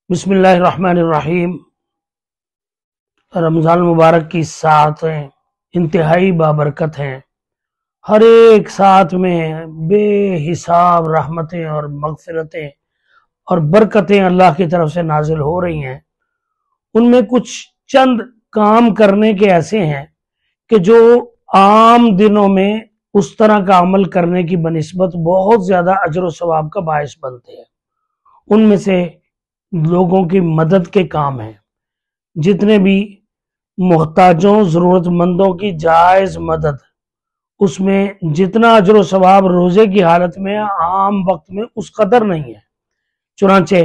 بسم اللہ الرحمن الرحیم۔ رمضان المبارک کی ساعتیں انتہائی بابرکت ہیں۔ ہر ایک ساتھ میں بے حساب رحمتیں اور مغفرتیں اور برکتیں اللہ کی طرف سے نازل ہو رہی ہیں۔ ان میں کچھ چند کام کرنے کے ایسے ہیں کہ جو عام دنوں میں اس طرح کا عمل کرنے کی بنسبت بہت زیادہ اجر و ثواب کا باعث بنتے ہیں۔ ان میں سے لوگوں کی مدد کے کام ہیں۔ جتنے بھی محتاجوں ضرورت مندوں کی جائز مدد، اس میں جتنا اجر و ثواب روزے کی حالت میں عام وقت میں اس قدر نہیں ہے۔ چنانچہ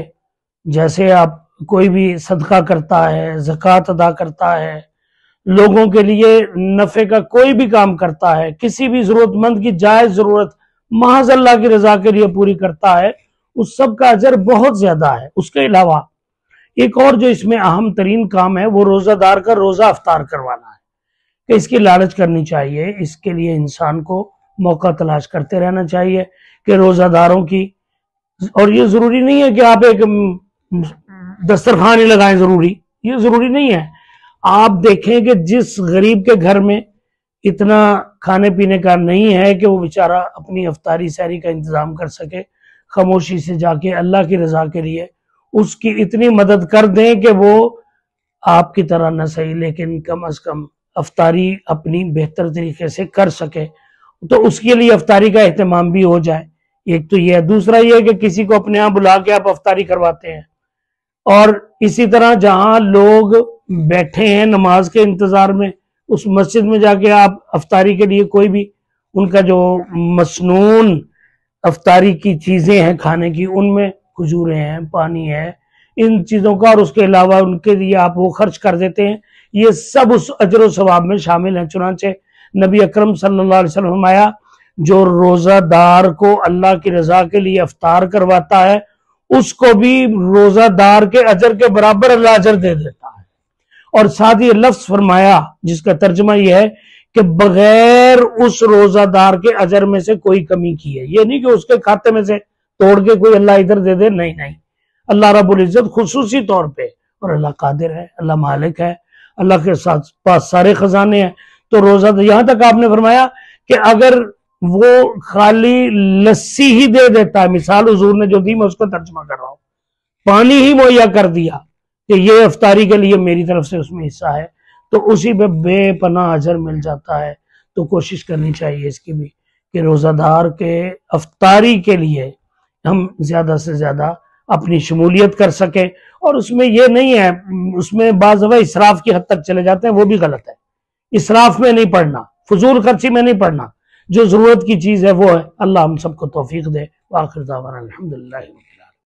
جیسے آپ کوئی بھی صدقہ کرتا ہے، زکوٰۃ ادا کرتا ہے، لوگوں کے لیے نفع کا کوئی بھی کام کرتا ہے، کسی بھی ضرورت مند کی جائز ضرورت محض اللہ کی رضا کے لیے پوری کرتا ہے، اس سب کا اجر بہت زیادہ ہے۔ اس کے علاوہ ایک اور جو اس میں اہم ترین کام ہے وہ روزہ دار کا روزہ افطار کروانا ہے کہ اس کی لالچ کرنی چاہیے۔ اس کے لیے انسان کو موقع تلاش کرتے رہنا چاہیے کہ روزہ داروں کی، اور یہ ضروری نہیں ہے کہ آپ ایک دسترخوان ہی لگائیں، یہ ضروری نہیں ہے۔ آپ دیکھیں کہ جس غریب کے گھر میں اتنا کھانے پینے کا نہیں ہے کہ وہ بیچارہ اپنی افطاری سحری کا انتظام کر سکے، خاموشی سے جا کے اللہ کی رضا کے لیے اس کی اتنی مدد کر دیں کہ وہ آپ کی طرح نہ صحیح لیکن کم از کم افطاری اپنی بہتر طریقے سے کر سکے، تو اس کے لیے افطاری کا اہتمام بھی ہو جائے۔ ایک تو یہ ہے۔ دوسرا یہ ہے کہ کسی کو اپنے ہاں بلا کے آپ افطاری کرواتے ہیں، اور اسی طرح جہاں لوگ بیٹھے ہیں نماز کے انتظار میں، اس مسجد میں جا کے آپ افطاری کے لیے کوئی بھی ان کا جو مسنون افطاری کی چیزیں ہیں کھانے کی، ان میں کھجوریں ہیں، پانی ہے، ان چیزوں کا، اور اس کے علاوہ ان کے لیے آپ وہ خرچ کر دیتے ہیں، یہ سب اس اجر و ثواب میں شامل ہیں۔ چنانچہ نبی اکرم صلی اللہ علیہ وسلم فرمایا، جو روزہ دار کو اللہ کی رضا کے لیے افطار کرواتا ہے اس کو بھی روزہ دار کے اجر کے برابر اللہ اجر دے دیتا ہے۔ اور ساتھ یہ لفظ فرمایا جس کا ترجمہ یہ ہے کہ بغیر اس روزہ دار کے اجر میں سے کوئی کمی کی ہے۔ یہ نہیں کہ اس کے کھاتے میں سے توڑ کے کوئی اللہ ادھر دے دے، نہیں، اللہ رب العزت خصوصی طور پہ، اور اللہ قادر ہے، اللہ مالک ہے، اللہ کے پاس سارے خزانے ہیں۔ تو روزہ، یہاں تک آپ نے فرمایا کہ اگر وہ خالی لسی ہی دے دیتا ہے، مثال حضور نے جو دی میں اس کا ترجمہ کر رہا ہوں، پانی ہی مہیا کر دیا کہ یہ افطاری کے لیے میری طرف سے اس میں حصہ ہے، تو اسی پہ بے پناہ اجر مل جاتا ہے۔ تو کوشش کرنی چاہیے اس کی بھی کہ روزہ دار کے افطاری کے لیے ہم زیادہ سے زیادہ اپنی شمولیت کر سکیں۔ اور اس میں یہ نہیں ہے، اس میں بعض دفعہ اسراف کی حد تک چلے جاتے ہیں، وہ بھی غلط ہے۔ اسراف میں نہیں پڑھنا، فضول خرچی میں نہیں پڑھنا، جو ضرورت کی چیز ہے وہ ہے۔ اللہ ہم سب کو توفیق دے۔ وآخر دعوانا الحمدللہ۔